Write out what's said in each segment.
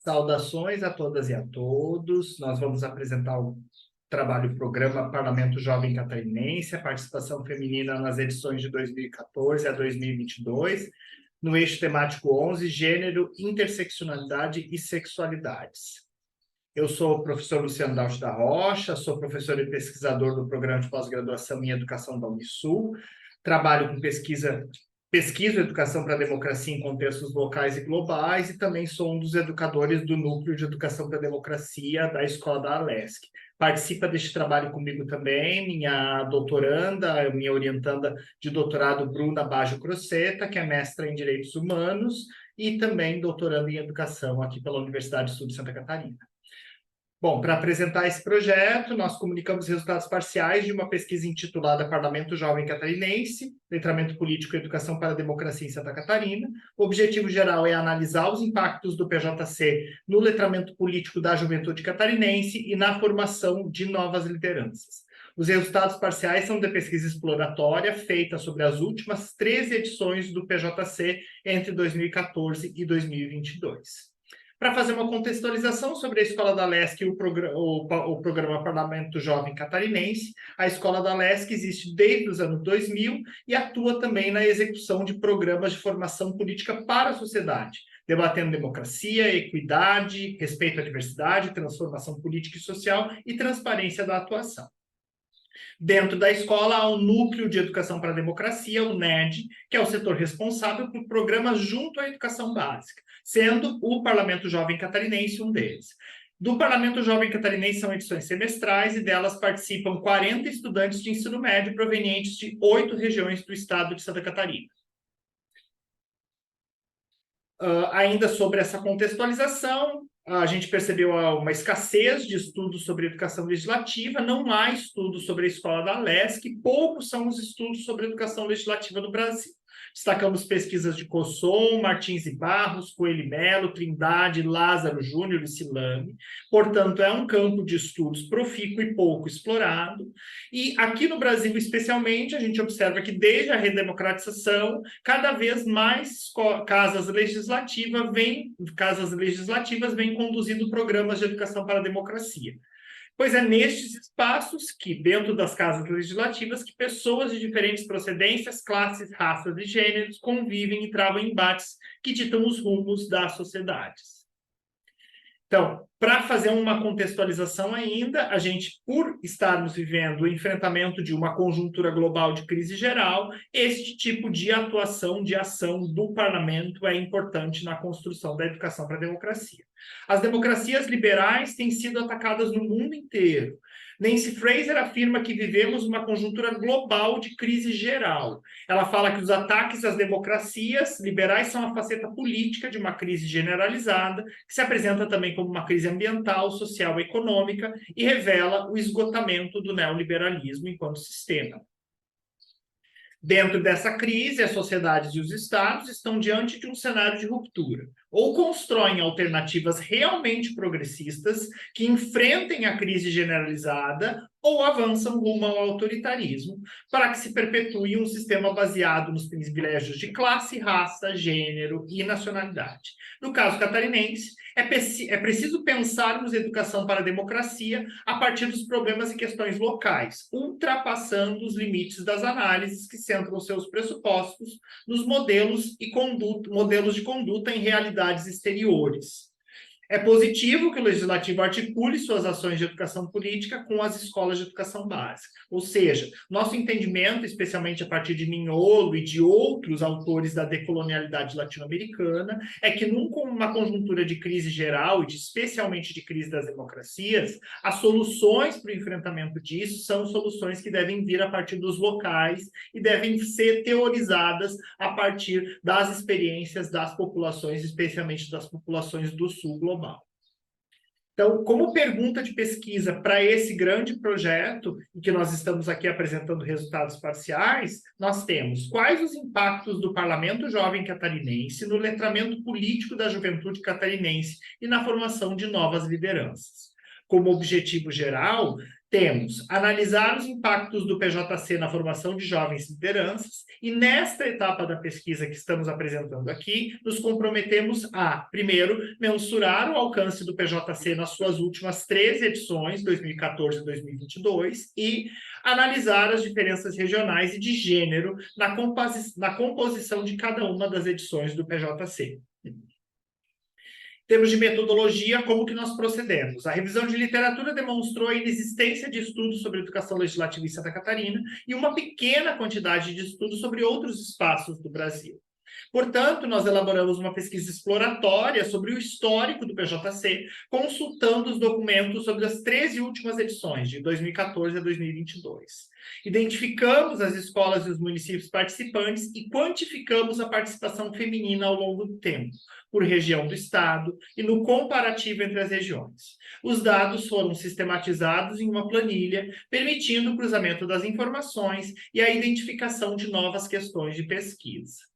Saudações a todas e a todos. Nós vamos apresentar o programa Parlamento Jovem Catarinense, a participação feminina nas edições de 2014 a 2022, no eixo temático 11, Gênero, Interseccionalidade e Sexualidades. Eu sou o professor Luciano Dauch da Rocha, sou professor e pesquisador do Programa de Pós-Graduação em Educação da Unisul, trabalho com pesquiso educação para a democracia em contextos locais e globais e também sou um dos educadores do Núcleo de Educação para a Democracia da Escola da Alesc. Participa deste trabalho comigo também minha doutoranda, minha orientanda de doutorado, Bruna Baggio Crocetta, que é mestra em Direitos Humanos e também doutoranda em Educação aqui pela Universidade Sul de Santa Catarina. Bom, para apresentar esse projeto, nós comunicamos resultados parciais de uma pesquisa intitulada Parlamento Jovem Catarinense, Letramento Político e Educação para a Democracia em Santa Catarina. O objetivo geral é analisar os impactos do PJC no letramento político da juventude catarinense e na formação de novas lideranças. Os resultados parciais são de pesquisa exploratória feita sobre as últimas 13 edições do PJC entre 2014 e 2022. Para fazer uma contextualização sobre a Escola da Alesc e o programa Parlamento Jovem Catarinense, a Escola da Alesc existe desde os anos 2000 e atua também na execução de programas de formação política para a sociedade, debatendo democracia, equidade, respeito à diversidade, transformação política e social e transparência da atuação. Dentro da escola há o Núcleo de Educação para a Democracia, o NED, que é o setor responsável por programas junto à educação básica, sendo o Parlamento Jovem Catarinense um deles. Do Parlamento Jovem Catarinense são edições semestrais e delas participam 40 estudantes de ensino médio provenientes de 8 regiões do estado de Santa Catarina. Ainda sobre essa contextualização, a gente percebeu uma escassez de estudos sobre educação legislativa, não há estudos sobre a Escola da Alesc, poucos são os estudos sobre educação legislativa no Brasil. Destacamos pesquisas de Cosson, Martins e Barros, Coelho e Melo, Trindade, Lázaro Júnior e Silane. Portanto, é um campo de estudos profícuo e pouco explorado. E aqui no Brasil, especialmente, a gente observa que desde a redemocratização, cada vez mais casas legislativas vêm conduzindo programas de educação para a democracia. Pois é nestes espaços dentro das casas legislativas, que pessoas de diferentes procedências, classes, raças e gêneros convivem e travam embates que ditam os rumos das sociedades. Então, para fazer uma contextualização ainda, a gente, por estarmos vivendo o enfrentamento de uma conjuntura global de crise geral, este tipo de atuação, de ação do parlamento é importante na construção da educação para a democracia. As democracias liberais têm sido atacadas no mundo inteiro. Nancy Fraser afirma que vivemos uma conjuntura global de crise geral. Ela fala que os ataques às democracias liberais são a faceta política de uma crise generalizada, que se apresenta também como uma crise ambiental, social e econômica, e revela o esgotamento do neoliberalismo enquanto sistema. Dentro dessa crise, as sociedades e os estados estão diante de um cenário de ruptura. Ou constroem alternativas realmente progressistas que enfrentem a crise generalizada ou avançam rumo ao autoritarismo para que se perpetue um sistema baseado nos privilégios de classe, raça, gênero e nacionalidade. No caso catarinense, é preciso pensarmos educação para a democracia a partir dos problemas e questões locais, ultrapassando os limites das análises que centram seus pressupostos nos modelos de conduta em realidades exteriores. É positivo que o Legislativo articule suas ações de educação política com as escolas de educação básica. Ou seja, nosso entendimento, especialmente a partir de Mignolo e de outros autores da decolonialidade latino-americana, é que numa conjuntura de crise geral e especialmente de crise das democracias, as soluções para o enfrentamento disso são soluções que devem vir a partir dos locais e devem ser teorizadas a partir das experiências das populações, especialmente das populações do sul global. Então, como pergunta de pesquisa para esse grande projeto, em que nós estamos aqui apresentando resultados parciais, nós temos quais os impactos do Parlamento Jovem Catarinense no letramento político da juventude catarinense e na formação de novas lideranças. Como objetivo geral, temos analisar os impactos do PJC na formação de jovens lideranças, e nesta etapa da pesquisa que estamos apresentando aqui, nos comprometemos a, primeiro, mensurar o alcance do PJC nas suas últimas 13 edições, 2014 e 2022, e analisar as diferenças regionais e de gênero na composição de cada uma das edições do PJC. Em termos de metodologia, como que nós procedemos? A revisão de literatura demonstrou a inexistência de estudos sobre educação legislativa em Santa Catarina e uma pequena quantidade de estudos sobre outros espaços do Brasil. Portanto, nós elaboramos uma pesquisa exploratória sobre o histórico do PJC, consultando os documentos sobre as 13 últimas edições, de 2014 a 2022. Identificamos as escolas e os municípios participantes e quantificamos a participação feminina ao longo do tempo, por região do estado e no comparativo entre as regiões. Os dados foram sistematizados em uma planilha, permitindo o cruzamento das informações e a identificação de novas questões de pesquisa.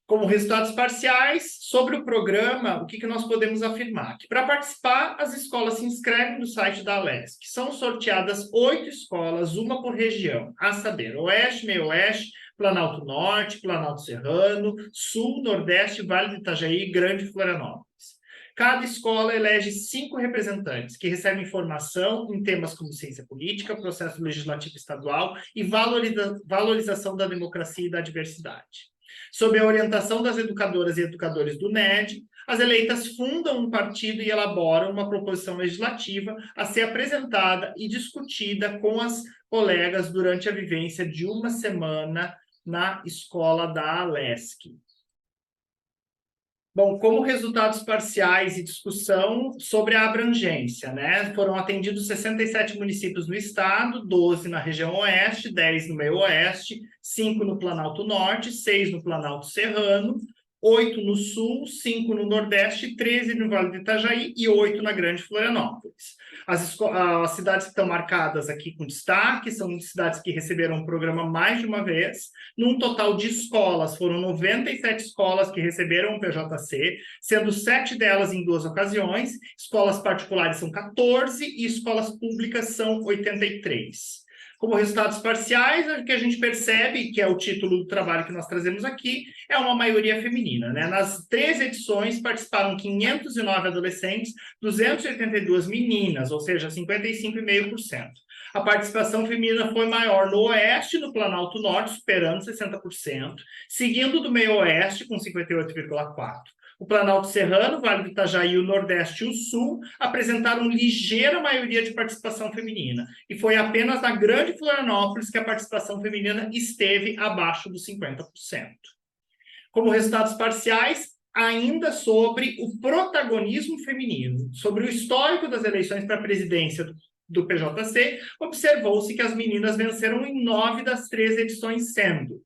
Como resultados parciais, sobre o programa, o que nós podemos afirmar? Que para participar, as escolas se inscrevem no site da ALESC. São sorteadas 8 escolas, uma por região, a saber, Oeste, Meio-Oeste, Planalto Norte, Planalto Serrano, Sul, Nordeste, Vale do Itajaí e Grande Florianópolis. Cada escola elege 5 representantes, que recebem formação em temas como ciência política, processo legislativo estadual e valorização da democracia e da diversidade. Sob a orientação das educadoras e educadores do NED, as eleitas fundam um partido e elaboram uma proposição legislativa a ser apresentada e discutida com as colegas durante a vivência de uma semana na escola da ALESC. Bom, como resultados parciais e discussão sobre a abrangência, né? Foram atendidos 67 municípios no estado, 12 na região oeste, 10 no meio oeste, 5 no Planalto Norte, 6 no Planalto Serrano, 8 no sul, 5 no nordeste, 13 no Vale do Itajaí e 8 na Grande Florianópolis. As cidades que estão marcadas aqui com destaque são cidades que receberam o programa mais de uma vez. Num total de escolas, foram 97 escolas que receberam o PJC, sendo 7 delas em 2 ocasiões. Escolas particulares são 14 e escolas públicas são 83. Como resultados parciais, o que a gente percebe, que é o título do trabalho que nós trazemos aqui, é uma maioria feminina, né? Nas 13 edições participaram 509 adolescentes, 282 meninas, ou seja, 55,5%. A participação feminina foi maior no Oeste e no Planalto Norte, superando 60%, seguindo do Meio Oeste, com 58,4%. O Planalto Serrano, Vale do Itajaí, o Nordeste e o Sul apresentaram ligeira maioria de participação feminina. E foi apenas na Grande Florianópolis que a participação feminina esteve abaixo dos 50%. Como resultados parciais, ainda sobre o protagonismo feminino, sobre o histórico das eleições para a presidência do PJC, observou-se que as meninas venceram em 9 das 13 edições, sendo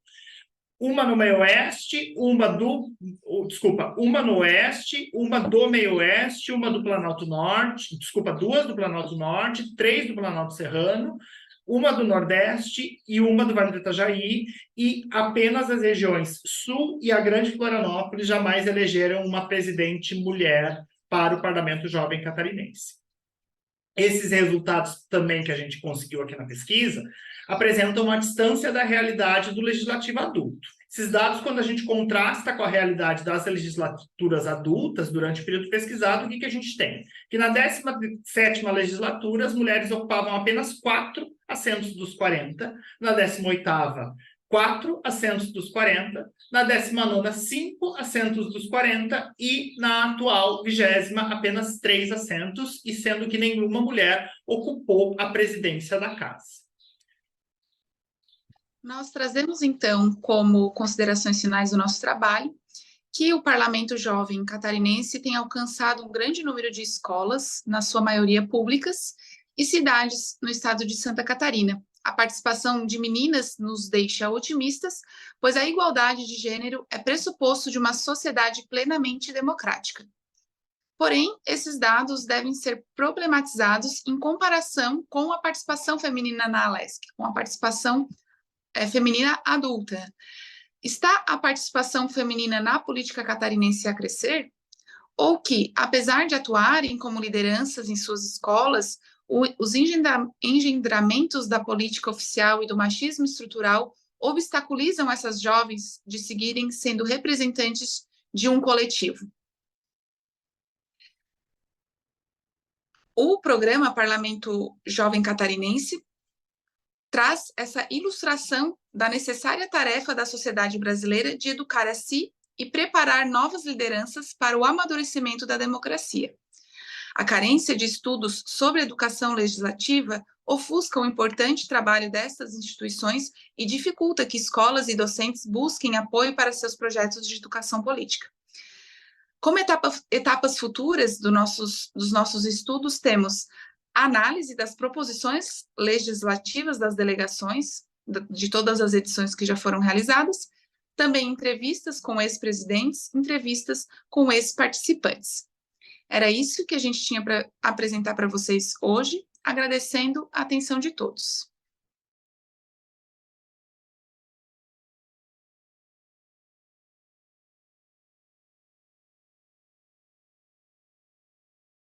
uma no Meio-Oeste, uma no Oeste, uma do Meio-Oeste, uma do Planalto Norte, 2 do Planalto Norte, 3 do Planalto Serrano, uma do Nordeste e uma do Vale do Itajaí, e apenas as regiões Sul e a Grande Florianópolis jamais elegeram uma presidente mulher para o Parlamento Jovem Catarinense. Esses resultados também que a gente conseguiu aqui na pesquisa apresentam uma distância da realidade do legislativo adulto. Esses dados, quando a gente contrasta com a realidade das legislaturas adultas durante o período pesquisado, o que a gente tem? Que na 17ª legislatura, as mulheres ocupavam apenas 4 assentos dos 40, na 18ª, 4 assentos dos 40, na 19ª, 5 assentos dos 40 e na atual 20ª, apenas 3 assentos, e sendo que nenhuma mulher ocupou a presidência da casa. Nós trazemos, então, como considerações finais do nosso trabalho, que o Parlamento Jovem Catarinense tem alcançado um grande número de escolas, na sua maioria públicas, e cidades no estado de Santa Catarina. A participação de meninas nos deixa otimistas, pois a igualdade de gênero é pressuposto de uma sociedade plenamente democrática. Porém, esses dados devem ser problematizados em comparação com a participação feminina na ALESC, com a participação feminina adulta. Está a participação feminina na política catarinense a crescer? Ou que, apesar de atuarem como lideranças em suas escolas, os engendramentos da política oficial e do machismo estrutural obstaculizam essas jovens de seguirem sendo representantes de um coletivo. O programa Parlamento Jovem Catarinense traz essa ilustração da necessária tarefa da sociedade brasileira de educar a si e preparar novas lideranças para o amadurecimento da democracia. A carência de estudos sobre educação legislativa ofusca o importante trabalho dessas instituições e dificulta que escolas e docentes busquem apoio para seus projetos de educação política. Como etapas futuras dos nossos estudos, temos a análise das proposições legislativas das delegações, de todas as edições que já foram realizadas, também entrevistas com ex-presidentes, entrevistas com ex-participantes. Era isso que a gente tinha para apresentar para vocês hoje, agradecendo a atenção de todos.